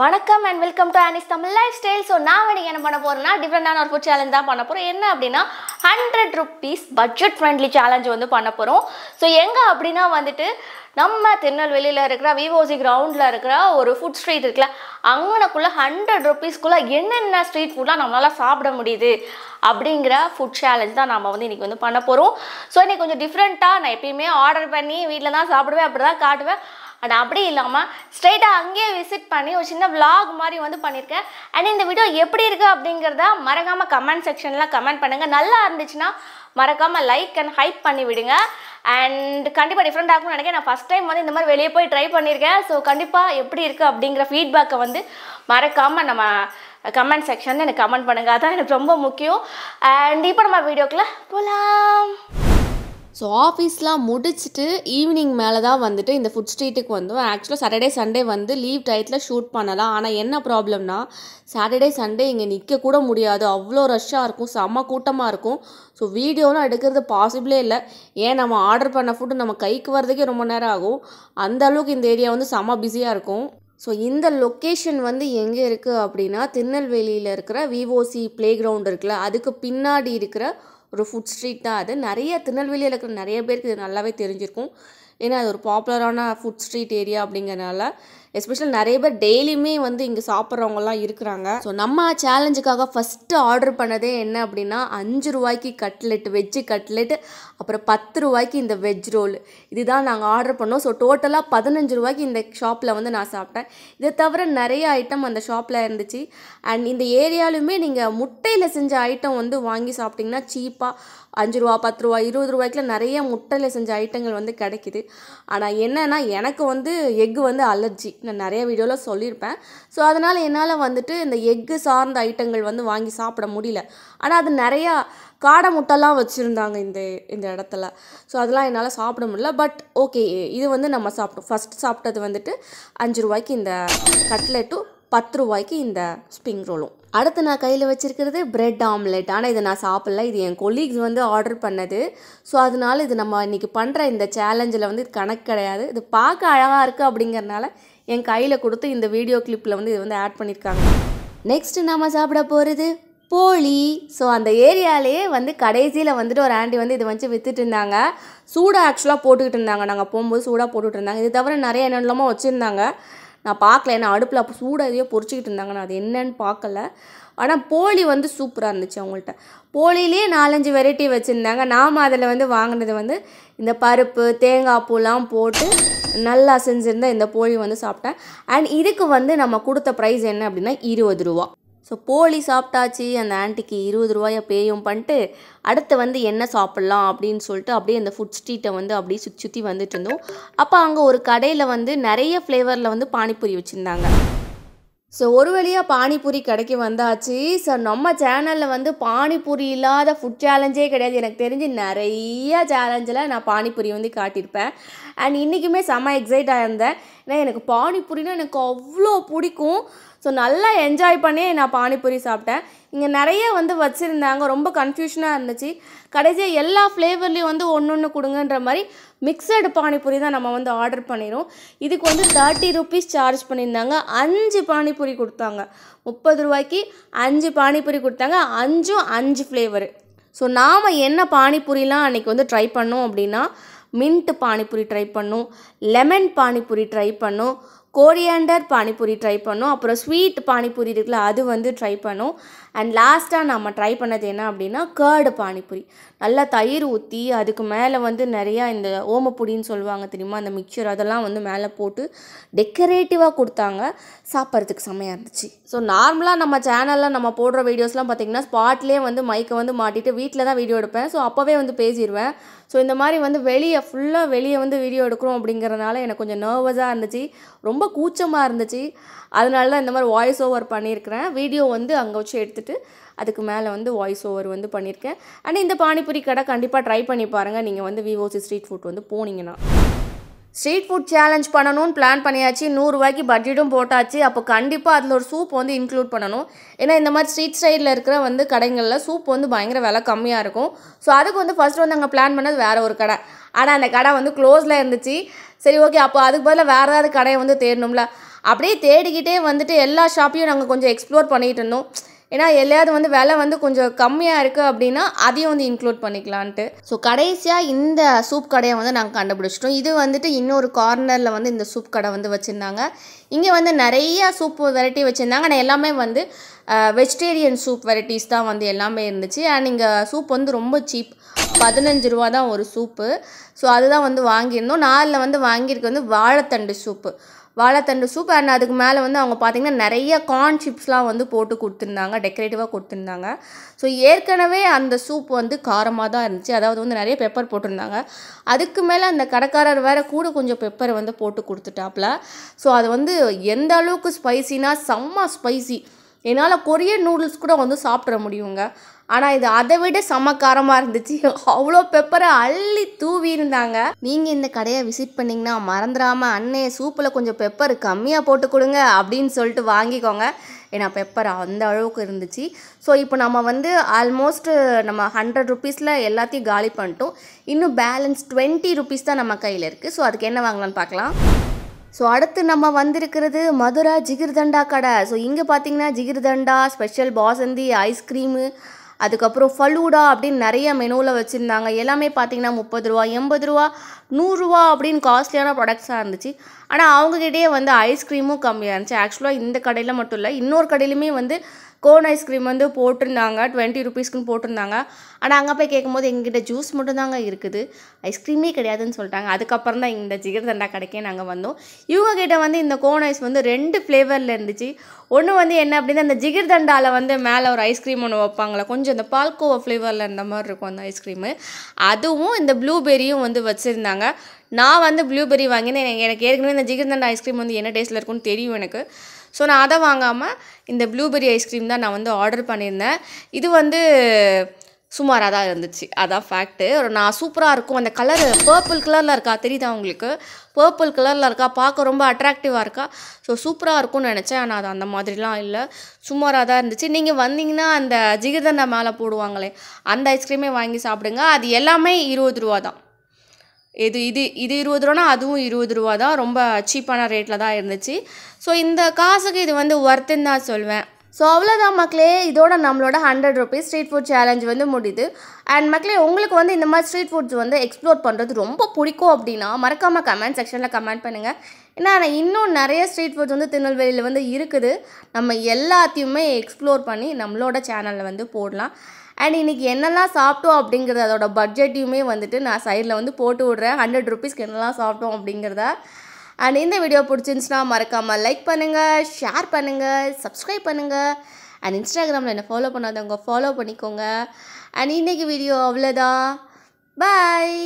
வணக்கம் and welcome to Annie's Tamil Lifestyle. So நான் என்ன பண்ண போறேன்னா டிஃபரெண்டான ஒரு ஃபுட் சேலஞ்ச் தான் பண்ண போறோம். என்ன அப்படின்னா 100 rupees பட்ஜெட் ஃப்ரெண்ட்லி சேலஞ்ச் வந்து பண்ண போறோம். ஸோ எங்க அப்படின்னா வந்துட்டு நம்ம திருநெல்வேலியில் இருக்கிற விவோசி கிரவுண்டில் இருக்கிற ஒரு ஃபுட் ஸ்ட்ரீட் இருக்குல்ல, அங்கனக்குள்ள 100 rupeesக்குள்ள என்னென்ன ஸ்ட்ரீட் ஃபுட்லாம் நம்மளால சாப்பிட முடியுது அப்படிங்கிற ஃபுட் சேலஞ்ச் தான் நம்ம வந்து இன்றைக்கி வந்து பண்ண போகிறோம். ஸோ இன்றைக்கி கொஞ்சம் டிஃப்ரெண்ட்டாக நான் எப்பயுமே ஆர்டர் பண்ணி வீட்டில் தான் சாப்பிடுவேன், அப்படி தான் காட்டுவேன். அண்ட் அப்படி இல்லாமல் ஸ்ட்ரெயிட்டாக அங்கேயே விசிட் பண்ணி ஒரு சின்ன விளாக் மாதிரி வந்து பண்ணியிருக்கேன். அண்ட் இந்த வீடியோ எப்படி இருக்குது அப்படிங்கிறத மறக்காமல் கமெண்ட் செக்ஷனில் கமெண்ட் பண்ணுங்கள். நல்லா இருந்துச்சுன்னா மறக்காமல் லைக் அண்ட் ஹைப் பண்ணி விடுங்க. அண்ட் கண்டிப்பாக டிஃப்ரெண்ட் ஆகும்னு நினைக்கிறேன். நான் ஃபஸ்ட் டைம் வந்து இந்த மாதிரி வெளியே போய் ட்ரை பண்ணியிருக்கேன். ஸோ கண்டிப்பாக எப்படி இருக்குது அப்படிங்கிற ஃபீட்பேக்கை வந்து மறக்காமல் நம்ம கமெண்ட் செக்ஷனில் எனக்கு கமெண்ட் பண்ணுங்கள். அதான் எனக்கு ரொம்ப முக்கியம். அண்ட் இப்போ நம்ம வீடியோக்குள்ளே போகலாம். ஸோ ஆஃபீஸ்லாம் முடிச்சுட்டு ஈவினிங் மேலே தான் வந்துட்டு இந்த ஃபுட் ஸ்ட்ரீட்டுக்கு வந்தோம். ஆக்சுவலாக சாட்டர்டே சண்டே வந்து லீவ் டயத்தில் ஷூட் பண்ணலாம். ஆனால் என்ன ப்ராப்ளம்னா சாட்டர்டே சண்டே இங்கே நிற்கக்கூட முடியாது, அவ்வளோ ரஷ்ஷாக இருக்கும், செம்ம கூட்டமாக இருக்கும். ஸோ வீடியோலாம் எடுக்கிறது பாசிபிளே இல்லை. ஏன் நம்ம ஆர்டர் பண்ண ஃபுட்டு நம்ம கைக்கு வர்றதுக்கே ரொம்ப நேரம் ஆகும். அந்த அளவுக்கு இந்த ஏரியா வந்து செம்ம பிஸியாக இருக்கும். ஸோ இந்த லொக்கேஷன் வந்து எங்கே இருக்குது அப்படின்னா திருநெல்வேலியில் இருக்கிற விவோசி ப்ளே கிரவுண்ட் இருக்குல்ல, அதுக்கு பின்னாடி இருக்கிற ஒரு ஃபுட் ஸ்ட்ரீட் தான் அது. நிறைய திருநெல்வேலியில் இருக்கிற நிறைய பேருக்கு இது நல்லாவே தெரிஞ்சிருக்கும். ஏன்னா அது ஒரு பாப்புலரான ஃபுட் ஸ்ட்ரீட் ஏரியா அப்படிங்கிறனால எஸ்பெஷலி நிறைய பேர் டெய்லியுமே வந்து இங்கே சாப்பிட்றவங்கலாம் இருக்கிறாங்க. ஸோ நம்ம சேலஞ்சுக்காக ஃபஸ்ட்டு ஆர்டர் பண்ணதே என்ன அப்படின்னா 5 ரூபாய்க்கு கட்லெட், வெஜ்ஜு கட்லெட், அப்புறம் 10 ரூபாய்க்கு இந்த வெஜ் ரோல், இதுதான் நாங்கள் ஆர்டர் பண்ணோம். ஸோ டோட்டலாக 15 ரூபாய்க்கு இந்த ஷாப்பில் வந்து நான் சாப்பிட்டேன். இதை தவிர நிறைய ஐட்டம் அந்த ஷாப்பில் இருந்துச்சு. அண்ட் இந்த ஏரியாலுமே நீங்கள் முட்டையில் செஞ்ச ஐட்டம் வந்து வாங்கி சாப்பிட்டிங்கன்னா சீப்பாக 5 ரூபா, 10 ரூபா, 20 ரூபாய்க்குலாம் நிறைய முட்டையில் செஞ்ச ஐட்டங்கள் வந்து கிடைக்கிது. ஆனால் என்னென்னா எனக்கு வந்து எக்கு வந்து அலர்ஜி, நான் நிறைய வீடியோவில் சொல்லியிருப்பேன். ஸோ அதனால் என்னால் வந்துட்டு இந்த எக்கு சார்ந்த ஐட்டங்கள் வந்து வாங்கி சாப்பிட முடியல. ஆனால் அது நிறையா காடை முட்டைலாம் வச்சுருந்தாங்க இந்த இடத்துல. ஸோ அதெல்லாம் என்னால் சாப்பிட முடியல. பட் ஓகே, இது வந்து நம்ம சாப்பிட்டோம். ஃபஸ்ட் சாப்பிட்டது வந்துட்டு 5 ரூபாய்க்கு இந்த கட்லெட்டும் 10 ரூபாய்க்கு இந்த ஸ்ப்ரிங் ரோலும். அடுத்து நான் கையில் வச்சுருக்கிறது பிரெட் ஆம்லெட். ஆனால் இதை நான் சாப்பிட்ல, இது என் கொலீக்ஸ் வந்து ஆர்டர் பண்ணது. ஸோ அதனால இது நம்ம இன்றைக்கி பண்ணுற இந்த சேலஞ்சில் வந்து இது கணக்கு கிடையாது. இது பார்க்க அழகாக இருக்குது அப்படிங்கிறனால என் கையில் கொடுத்து இந்த வீடியோ கிளிப்பில் வந்து இது வந்து ஆட் பண்ணியிருக்காங்க. நெக்ஸ்ட்டு நம்ம சாப்பிட போகிறது போளி. ஸோ அந்த ஏரியாலேயே வந்து கடைசியில் வந்துட்டு ஒரு ஆண்டி வந்து இதை வச்சு விற்றுட்டு இருந்தாங்க. சூடாக ஆக்சுவலாக போட்டுக்கிட்டு இருந்தாங்க, நாங்கள் போகும்போது சூடாக போட்டுக்கிட்டு இருந்தாங்க. இது தவிர நிறைய என்னென்னமோ வச்சுருந்தாங்க, நான் பார்க்கல. ஏன்னா அடுப்பில் அப்போ சூடாக எதையோ பொரிச்சிக்கிட்டு இருந்தாங்க, நான் அது என்னன்னு பார்க்கல. ஆனால் போளி வந்து சூப்பராக இருந்துச்சு அவங்கள்ட்ட. போளிலே 4-5 வெரைட்டி வச்சுருந்தாங்க. நாம் அதில் வந்து வாங்கினது வந்து இந்த பருப்பு, தேங்காய் பூலாம் போட்டு நல்லா செஞ்சுருந்த இந்த போளி வந்து சாப்பிட்டேன். அண்ட் இதுக்கு வந்து நம்ம கொடுத்த ப்ரைஸ் என்ன அப்படின்னா 20 ரூபா. ஸோ போளி சாப்பிட்டாச்சு, அந்த ஆண்டிக்கு 20 ரூபாயை பேயும் பண்ணிட்டு அடுத்து வந்து என்ன சாப்பிட்லாம் அப்படின்னு சொல்லிட்டு அப்படியே அந்த ஃபுட் ஸ்ட்ரீட்டை வந்து அப்படியே சுற்றி வந்துட்டு இருந்தோம். அப்போ அங்கே ஒரு கடையில் வந்து நிறைய ஃப்ளேவரில் வந்து பானிபூரி வச்சுருந்தாங்க. ஸோ ஒரு வழியாக பானிபூரி கடைக்கு வந்தாச்சு. ஸோ நம்ம சேனலில் வந்து பானிபூரி இல்லாத ஃபுட் சேலஞ்சே கிடையாது. எனக்கு தெரிஞ்சு நிறைய சேலஞ்சில் நான் பானிபூரி வந்து காட்டியிருப்பேன். அண்ட் இன்றைக்குமே செம்ம எக்ஸைட்டாக இருந்தேன். ஏன்னா எனக்கு பானிபூரினா எனக்கு அவ்வளோ பிடிக்கும். ஸோ நல்லா என்ஜாய் பண்ணி நான் பானிபூரி சாப்பிட்டேன். இங்கே நிறைய வந்து வச்சுருந்தாங்க, ரொம்ப கன்ஃபியூஷனாக இருந்துச்சு. கடைசியாக எல்லா ஃப்ளேவர்லேயும் வந்து ஒன்று கொடுங்கன்ற மாதிரி மிக்சடு பானிபூரி தான் நம்ம வந்து ஆர்டர் பண்ணிடும். இதுக்கு வந்து 30 rupees சார்ஜ் பண்ணியிருந்தாங்க. 5 பானிபூரி கொடுத்தாங்க. 30 ரூபாய்க்கு 5 பானிபூரி கொடுத்தாங்க, 5ம் 5 ஃப்ளேவரு. ஸோ நாம் என்ன பானிபூரிலாம் அன்றைக்கி வந்து ட்ரை பண்ணோம் அப்படின்னா மின்ட் பானிபூரி ட்ரை பண்ணோம், லெமன் பானிபூரி ட்ரை பண்ணோம், கோரியாண்டர் பானிபூரி ட்ரை பண்ணோம், அப்புறம் ஸ்வீட் பானிபூரி இருக்குல்ல அது வந்து ட்ரை பண்ணோம். அண்ட் லாஸ்ட்டாக நம்ம ட்ரை பண்ணது என்ன அப்படின்னா கேர்டு பானிபூரி. நல்லா தயிர் ஊற்றி அதுக்கு மேலே வந்து நிறையா இந்த ஓமப்பொடின்னு சொல்லுவாங்க தெரியுமா, அந்த மிக்சர் அதெல்லாம் வந்து மேலே போட்டு டெக்கரேட்டிவாக கொடுத்தாங்க. சாப்பிட்றதுக்கு செம்மையாக இருந்துச்சு. ஸோ நார்மலாக நம்ம சேனலில் நம்ம போடுற வீடியோஸ்லாம் பார்த்திங்கன்னா ஸ்பாட்லேயே வந்து மைக்கை வந்து மாட்டிட்டு வீட்டில் தான் வீடியோ எடுப்பேன். ஸோ அப்போவே வந்து பேசிடுவேன். ஸோ இந்த மாதிரி வந்து வெளியே வந்து வீடியோ எடுக்கிறோம் அப்படிங்கிறதுனால எனக்கு கொஞ்சம் நர்வஸாக இருந்துச்சு, ரொம்ப கூச்சமாக இருந்துச்சு. அதனால தான் இந்த மாதிரி வாய்ஸ் ஓவர் பண்ணியிருக்கிறேன். வீடியோ வந்து அங்கே வச்சு எடுத்துகிட்டு அதுக்கு மேலே வந்து வாய்ஸ் ஓவர் வந்து பண்ணியிருக்கேன். ஆனால் இந்த பானிபூரி கடை கண்டிப்பாக ட்ரை பண்ணி பாருங்கள் நீங்கள் வந்து விவோசி ஸ்ட்ரீட் ஃபுட் வந்து போனீங்கன்னா. ஸ்ட்ரீட் ஃபுட் சேலஞ்ச் பண்ணணும்னு பிளான் பண்ணியாச்சு. 100 ரூபாய்க்கு பட்ஜெட்டும் போட்டாச்சு. அப்போ கண்டிப்பாக அதில் ஒரு சூப் வந்து இன்க்ளூட் பண்ணணும். ஏன்னா இந்த மாதிரி ஸ்ட்ரீட் ஸ்டைலில் இருக்கிற வந்து கடைகளில் சூப் வந்து பயங்கர விலை கம்மியாக இருக்கும். ஸோ அதுக்கு வந்து ஃபஸ்ட்டு வந்து அங்கே பிளான் பண்ணது வேறு ஒரு கடை. ஆனால் அந்த கடை வந்து க்ளோஸில் இருந்துச்சு. சரி ஓகே, அப்போ அதுக்கு பதிலாக வேறு ஏதாவது கடையை வந்து தேடணும்ல. அப்படியே தேடிக்கிட்டே வந்துட்டு எல்லா ஷாப்பையும் நாங்கள் கொஞ்சம் எக்ஸ்ப்ளோர் பண்ணிகிட்டு இருந்தோம். ஏன்னா எல்லையாவது வந்து விலை வந்து கொஞ்சம் கம்மியாக இருக்குது அப்படின்னா அதையும் வந்து இன்க்ளூட் பண்ணிக்கலான்ட்டு. ஸோ கடைசியாக இந்த சூப் கடையை வந்து நாங்கள் கண்டுபிடிச்சிட்டோம். இது வந்துட்டு இன்னொரு கார்னரில் வந்து இந்த சூப் கடை வந்து வச்சுருந்தாங்க. இங்கே வந்து நிறையா சூப் வெரைட்டி வச்சுருந்தாங்க. ஆனால் எல்லாமே வந்து வெஜிடேரியன் சூப் வெரைட்டிஸ் தான் வந்து எல்லாமே இருந்துச்சு. அண்ட் இங்கே சூப் வந்து ரொம்ப சீப், 15 ரூபா தான் ஒரு சூப்பு. ஸோ அதுதான் வந்து வாங்கியிருந்தோம். நாளில் வந்து வாங்கியிருக்கு வந்து வாழைத்தண்டு சூப். அண்ட் அதுக்கு மேலே வந்து அவங்க பார்த்திங்கன்னா நிறைய கார்ன் சிப்ஸ்லாம் வந்து போட்டு கொடுத்துருந்தாங்க, டெக்கரேட்டிவாக கொடுத்துருந்தாங்க. ஸோ ஏற்கனவே அந்த சூப் வந்து காரமாக தான் இருந்துச்சு, அதாவது வந்து நிறைய பெப்பர் போட்டிருந்தாங்க. அதுக்கு மேலே அந்த கடைக்காரர் வேறு கூட கொஞ்சம் பெப்பரை வந்து போட்டு கொடுத்துட்டாப்புல. ஸோ அது வந்து எந்த அளவுக்கு ஸ்பைசினா செம்ம ஸ்பைசி. என்னால் கொரியன் நூடுல்ஸ் கூட வந்து சாப்பிட்ற முடியுங்க. ஆனால் இது அதை விட செம்ம காரமாக இருந்துச்சு. அவ்வளோ பெப்பரை அள்ளி தூவி இருந்தாங்க. நீங்கள் இந்த கடையை விசிட் பண்ணிங்கன்னா மறந்துடாமல் அண்ணே சூப்பில் கொஞ்சம் பெப்பர் கம்மியாக போட்டு கொடுங்க அப்படின்னு சொல்லிட்டு வாங்கிக்கோங்க. ஏன்னா பெப்பர் அந்த அளவுக்கு இருந்துச்சு. ஸோ இப்போ நம்ம வந்து ஆல்மோஸ்ட் நம்ம 100 ருபீஸில் எல்லாத்தையும் காலி பண்ணிட்டோம். இன்னும் பேலன்ஸ் 20 ருபீஸ் தான் நம்ம கையில் இருக்குது. ஸோ அதுக்கு என்ன வாங்கலான்னு பார்க்கலாம். ஸோ அடுத்து நம்ம வந்திருக்கிறது மதுரா ஜிகிர்தண்டா கடை. ஸோ இங்கே பார்த்தீங்கன்னா ஜிகிர்தண்டா, ஸ்பெஷல் பாசந்தி, ஐஸ்கிரீமு, அதுக்கப்புறம் ஃபலூடா அப்படின்னு நிறைய மெனுவில் வச்சுருந்தாங்க. எல்லாமே பார்த்தீங்கன்னா 30 ரூபா, 80 ரூபா, 100 ரூபா அப்படின்னு காஸ்ட்லியான ப்ராடக்ட்ஸாக இருந்துச்சு. ஆனால் அவங்ககிட்டயே வந்து ஐஸ்கிரீமும் கம்மியாக இருந்துச்சு. ஆக்சுவலாக இந்த கடையில் மட்டும் இல்லை, இன்னொரு கடையிலுமே வந்து கோன் ஐஸ்கிரீம் வந்து போட்டிருந்தாங்க, 20 ருபீஸ்க்குன்னு போட்டிருந்தாங்க. ஆனால் அங்கே போய் கேட்கும்போது எங்ககிட்ட ஜூஸ் மட்டும்தாங்க இருக்குது, ஐஸ்கிரீமே கிடையாதுன்னு சொல்லிட்டாங்க. அதுக்கப்புறம் தான் இந்த ஜிகிர்தண்டா கடைக்கே நாங்கள் வந்தோம். இவங்ககிட்ட வந்து இந்த கோன் ஐஸ் வந்து 2 ஃப்ளேவரில் இருந்துச்சு. ஒன்று வந்து என்ன அப்படின்னா அந்த ஜிகிர்தண்டாவில் வந்து மேலே ஒரு ஐஸ்கிரீம் ஒன்று வைப்பாங்களே, கொஞ்சம் இந்த பால்கோவா ஃப்ளேவரில் இருந்த மாதிரி இருக்கும் அந்த ஐஸ்கிரீமு. அதுவும் இந்த ப்ளூபெரியும் வந்து வச்சுருந்தாங்க. நான் வந்து ப்ளூபெரி வாங்கினேன். எனக்கு ஏற்கனவே இந்த ஜிகிர்தண்டா ஐஸ்கிரீம் வந்து என்ன டேஸ்ட்டில் இருக்குன்னு தெரியும் எனக்கு. ஸோ நான் அதை வாங்காமல் இந்த ப்ளூபெரி ஐஸ்கிரீம் தான் நான் வந்து ஆர்டர் பண்ணியிருந்தேன். இது வந்து சுமாராக தான் இருந்துச்சு, அதான் ஃபேக்ட்டு. நான் சூப்பராக இருக்கும். அந்த கலரு பர்பிள் கலரில் இருக்கா, தெரியுதா உங்களுக்கு? பர்பிள் கலரில் இருக்கா, பார்க்க ரொம்ப அட்ராக்டிவாக இருக்கா. ஸோ சூப்பராக இருக்கும்னு நினச்சேன். ஆனால் அது அந்த மாதிரிலாம் இல்லை, சுமாராக தான் இருந்துச்சு. நீங்கள் வந்தீங்கன்னா அந்த ஜிகிர்தண்டா மேலே போடுவாங்களே அந்த ஐஸ்கிரீமே வாங்கி சாப்பிடுங்க. அது எல்லாமே 20 ரூபா தான். இது 20 ரூபானா அதுவும் 20 ரூபா தான். ரொம்ப சீப்பான ரேட்டில் தான் இருந்துச்சு. ஸோ இந்த காசுக்கு இது வந்து ஒர்த்துன்னு தான் சொல்வேன். ஸோ அவ்வளோதான் மக்களே, இதோட நம்மளோட 100 ருபீஸ் ஸ்ட்ரீட் ஃபுட் சேலஞ்ச் வந்து முடியுது. அண்ட் மக்களே, உங்களுக்கு வந்து இந்த மாதிரி ஸ்ட்ரீட் ஃபுட்ஸ் வந்து எக்ஸ்ப்ளோர் பண்ணுறது ரொம்ப பிடிக்கும் அப்படின்னா மறக்காமல் கமெண்ட் செக்ஷனில் கமெண்ட் பண்ணுங்கள். ஏன்னா இன்னும் நிறைய ஸ்ட்ரீட் ஃபுட்ஸ் வந்து திருநெல்வேலியில் வந்து இருக்குது. நம்ம எல்லாத்தையுமே எக்ஸ்ப்ளோர் பண்ணி நம்மளோட சேனலில் வந்து போடலாம். அண்ட் இன்றைக்கி என்னெல்லாம் சாப்பிட்டோம் அப்படிங்கிறது அதோட பட்ஜெட்டையுமே வந்துட்டு நான் சைடில் வந்து போட்டு விட்றேன், 100 ருபீஸ்க்கு என்னெல்லாம் சாப்பிட்டோம் அப்படிங்கிறத. அண்ட் இந்த வீடியோ பிடிச்சிருந்துச்சுன்னா மறக்காமல் லைக் பண்ணுங்கள், ஷேர் பண்ணுங்கள், சப்ஸ்கிரைப் பண்ணுங்கள். அண்ட் இன்ஸ்டாகிராமில் என்னை ஃபாலோ பண்ணாதவங்க ஃபாலோ பண்ணிக்கோங்க. அண்ட் இன்றைக்கி வீடியோ அவ்வளோதான். பாய்.